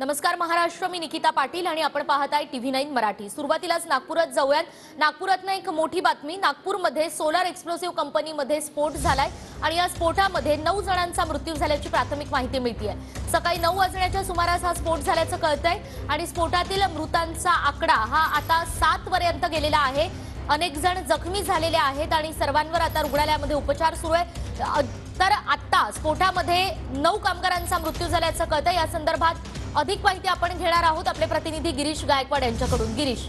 नमस्कार महाराष्ट्र, मी निकिता पाटील आणि आपण पाहताय TV9 मराठी। सुरुवातीलाच नागपुरात जाऊयात। नागपुरातनं एक मोठी बातमी। नागपूरमध्ये सोलार एक्सप्लोसिव्ह कंपनीमध्ये स्फोट झालाय आणि या स्फोटामध्ये 9 जणांचा मृत्यू झाल्याची प्राथमिक माहिती मिळतेय। सकाळी 9 वाजण्याच्या सुमारास हा स्फोट झाल्याचं कळतंय आणि स्फोटातील मृतांचा आकडा हा आता 7 पर्यंत गेलेला आहे। अनेक जण जखमी झालेले आहेत आणि सर्वांवर आता रुग्णालयामध्ये उपचार सुरू आहे। तर आता स्फोटामध्ये 9 कामगारांचा मृत्यू झाल्याचं कळतंय। या संदर्भात अधिक माहिती आपण घेणार आहोत आपले प्रतिनिधी गिरीश गायकवाड यांच्याकडून। गिरीश,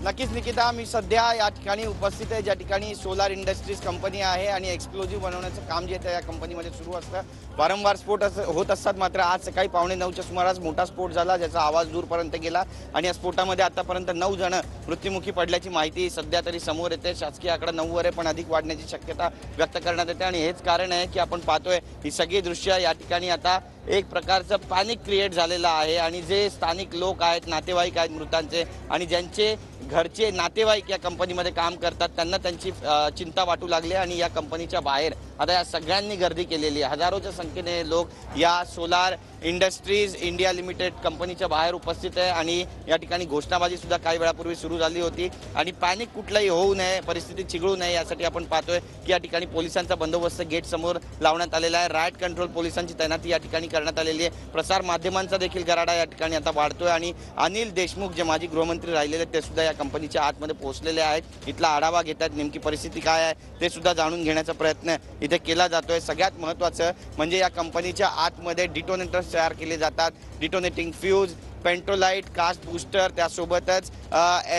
नक्कीच निकिता, मी सध्या या ठिकाणी उपस्थित आहे, ज्या ठिकाणी सोलार इंडस्ट्रीज कंपनी आहे आणि एक्सप्लोजिव्ह बनवण्याचं काम जे आहे या कंपनीमध्ये सुरू असतं। वारंवार स्फोट होत असतात, मात्र आज सकाळी 9:15च्या सुमारास मोठा स्फोट झाला, ज्याचा आवाज दूरपर्यंत गेला आणि या स्फोटामध्ये आतापर्यंत 9 जण मृत्युमुखी पडल्याची माहिती सध्या तरी समोर येते। शासकीय आकडा 9 वर आहे, पण अधिक वाढण्याची शक्यता व्यक्त करण्यात येते आणि हेच कारण आहे की आपण पाहतोय ही सगळी दृश्य या ठिकाणी आता एक प्रकारचं पॅनिक क्रिएट झालेलं आहे आणि जे स्थानिक लोक आहेत, नातेवाईक आहेत मृतांचे आणि ज्यांचे घरचे नातेवाईक या कंपनीमध्ये काम करतात, त्यांना त्यांची चिंता वाटू लागली आणि या कंपनीच्या बाहेर आता या सगळ्यांनी गर्दी केलेली आहे। हजारोच्या संख्येने लोक या सोलार इंडस्ट्रीज इंडिया लिमिटेड कंपनीच्या बाहेर उपस्थित आहे आणि या ठिकाणी घोषणाबाजी सुद्धा काही वेळापूर्वी सुरू झाली होती आणि पॅनिक कुठलाही होऊ नये, परिस्थिती चिघळू नये यासाठी आपण पाहतोय की या ठिकाणी पोलिसांचा बंदोबस्त गेट समोर लावण्यात आलेला आहे। रायट कंट्रोल पोलिसांची तैनाती या ठिकाणी करण्यात आलेली आहे। प्रसार माध्यमांचा देखील गराडा या ठिकाणी आता वाढतोय आणि अनिल देशमुख जे माजी गृहमंत्री राहिलेले ते सुद्धा या कंपनीच्या आतमध्ये पोहोचलेले आहेत। इथला आढावा घेतात, नेमकी परिस्थिती काय आहे ते सुद्धा जाणून घेण्याचा प्रयत्न इथे केला जातोय। सगळ्यात महत्त्वाचं म्हणजे या कंपनीच्या आतमध्ये डिटोनेटर्स तयार केले जातात, डिटोनेटिंग फ्यूज, पेंटोलाइट, कास्ट बूस्टर, त्यासोबतच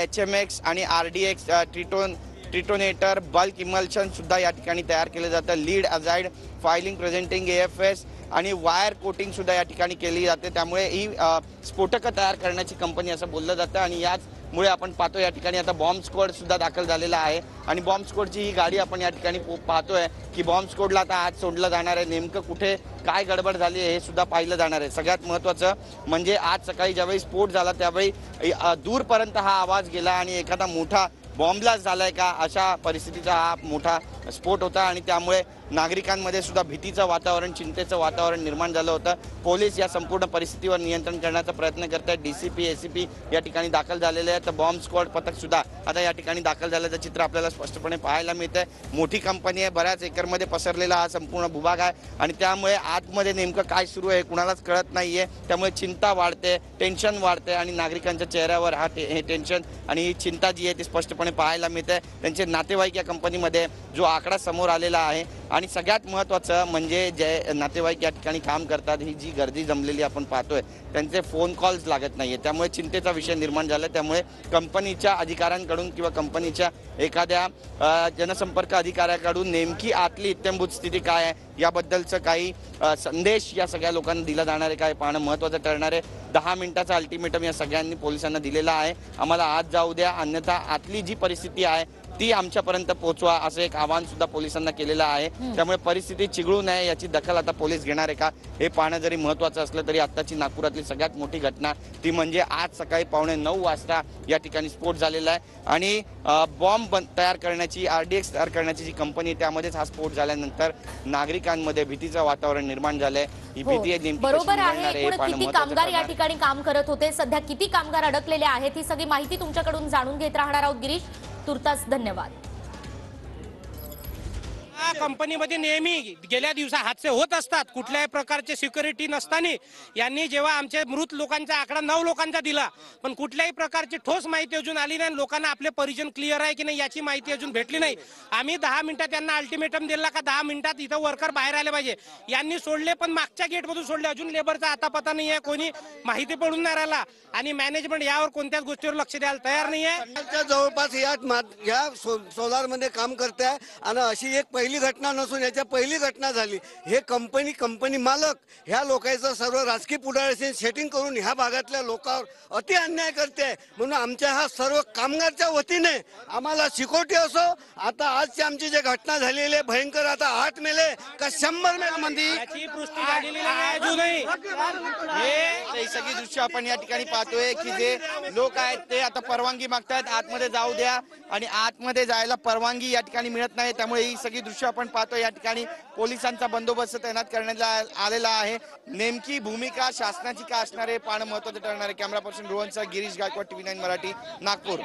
HMX आणि RDX ट्रिटोनेटर, बल्क इमल्शन सुद्धा या ठिकाणी तयार केले जातं। Lead azide filing presenting AFS आणि वायर कोटिंग सुद्धा या ठिकाणी केली जाते। त्यामुळे ही स्फोटकं तयार करण्याची कंपनी असं बोललं जातं आणि याचमुळे आपण पाहतो या ठिकाणी आता बॉम्ब स्क्वॉड सुद्धा दाखल झालेला आहे आणि बॉम्ब स्क्वॉडची ही गाडी आपण या ठिकाणी पाहतोय की बॉम्ब स्क्वॉडला आता आज सोडलं जाणार आहे। नेमकं कुठे काय गडबड झाली आहे हे सुद्धा पाहिलं जाणार आहे। सगळ्यात महत्त्वाचं म्हणजे आज सकाळी ज्यावेळी स्फोट झाला त्यावेळी दूरपर्यंत हा आवाज गेला आणि एखादा मोठा बॉम्बलाच झालाय का अशा परिस्थितीचा हा मोठा स्फोट होता आणि त्यामुळे नागरिकांमध्ये सुद्धा भीतीचं वातावरण, चिंतेचं वातावरण निर्माण झालं होतं। पोलीस या संपूर्ण परिस्थितीवर नियंत्रण करण्याचा प्रयत्न करत आहेत। DCP ACP या ठिकाणी दाखल झालेले आहेत, तर बॉम्ब स्क्वॉड पथक सुद्धा आता या ठिकाणी दाखल झाल्याचं चित्र आपल्याला स्पष्टपणे पाहायला मिळतंय। मोठी कंपनी आहे, बऱ्याच एकरमध्ये पसरलेला हा संपूर्ण भूभाग आहे आणि त्यामुळे आतमध्ये नेमकं काय सुरू आहे कुणालाच कळत नाहीये। त्यामुळे चिंता वाढते, टेन्शन वाढते आणि नागरिकांच्या चेहऱ्यावर हे टेन्शन आणि ही चिंता जी आहे ती स्पष्टपणे पाहायला मिळते। त्यांचे नातेवाईक या कंपनीमध्ये जो आकडा समोर आलेला आहे आणि सगळ्यात महत्त्वाचं म्हणजे जे नातेवाईक या ठिकाणी काम करतात, ही जी गर्दी जमलेली आपण पाहतोय त्यांचे फोन कॉल्स लागत नाहीये, त्यामुळे चिंतेचा विषय निर्माण झाला। त्यामुळे कंपनीच्या अधिकाऱ्यांकडून किंवा कंपनीच्या एखाद्या जनसंपर्क अधिकाऱ्याकडून नेमकी आतली इत्थंभूत स्थिती काय आहे याबद्दलचं काही संदेश या सगळ्या लोकांना दिला जाणार आहे काय पाहणं महत्त्वाचं ठरणार आहे। 10 मिनिटाचा अल्टिमेटम या सगळ्यांनी पोलिसांना दिलेला आहे। आम्हाला आज जाऊ द्या, अन्यथा आतली जी परिस्थिती आहे ती आमच्यापर्यंत पोहोचवा असं एक आवाहन सुद्धा पोलिसांना केलेलं आहे। त्यामुळे परिस्थिती चिघळू नये याची दखल आता पोलीस घेणार आहे का हे पाहणं जरी महत्त्वाचं असलं तरी आत्ताची नागपुरातली सगळ्यात मोठी घटना ती म्हणजे आज सकाळी 9:15 वाजता या ठिकाणी स्फोट झालेला आहे आणि बॉम्ब तयार करण्याची RDX तयार करण्याची जी कंपनी त्यामध्येच हा स्फोट झाल्यानंतर नागरिकांमध्ये भीतीचं वातावरण निर्माण झालंय। ही भीती आहे नेमकी बरोबर आहे। किती कामगार या ठिकाणी काम करत होते, सध्या किती कामगार अडकलेले आहेत ही सगळी माहिती तुमच्याकडून जाणून घेत राहणार आहोत गिरीश। तुर्तास धन्यवाद। कंपनीमध्ये नेहमी गेल्या दिवसा हादसे होत असतात, कुठल्याही प्रकारचे सिक्युरिटी नसताना यांनी जेव्हा आमच्या मृत लोकांचा आकडा 9 लोकांचा दिला, पण कुठल्याही प्रकारची ठोस माहिती अजून आली नाही। लोकांना आपले परिजन क्लिअर आहे की नाही याची माहिती अजून भेटली नाही। आम्ही 10 मिनिटात त्यांना अल्टिमेटम दिला का 10 मिनिटात इथं वर्कर बाहेर आले पाहिजे, यांनी सोडले पण मागच्या गेटमधून सोडले। अजून लेबरचा आता पता नाही आहे, कोणी माहिती पडून नाही राहिला आणि मॅनेजमेंट यावर कोणत्याच गोष्टीवर लक्ष द्यायला तयार नाही आहे। जवळपास या सोलार मध्ये काम करते आहे आणि अशी एक पहिली घटना नसून याच्या पहिली घटना झाली। हे कंपनी मालक ह्या लोकांचं सर्व राजकीय पुढाऱ्यांशी सेटिंग करून ह्या भागातल्या लोकांवर अति अन्याय करते आहे। म्हणून आमच्या हा सर्व कामगारच्या वतीने आम्हाला सिक्युरिटी असो, आता आजची आमची जे घटना झालेली आहे भयंकर, आता 8 मेले का 100 मेल्यामध्ये याची पुष्टी झालेली नाही अजूनही। हे सगळी दृश्य आपण या ठिकाणी पाहतोय की जे लोक आहेत ते आता परवानगी मागतात आतमध्ये जाऊ द्या आणि आतमध्ये जायला परवानगी या ठिकाणी मिळत नाही। त्यामुळे ही सगळी दृश्य आपण पाहतो या ठिकाणी पोलिसांचा बंदोबस्त तैनात करण्यात आलेला आहे. नेमकी भूमिका शासनाची काय असणार आहे पाहणं महत्त्वाचं ठरणार आहे. कॅमेरा पर्सन रोहनसह गिरीश गायकवाड, TV9 मराठी, नागपूर.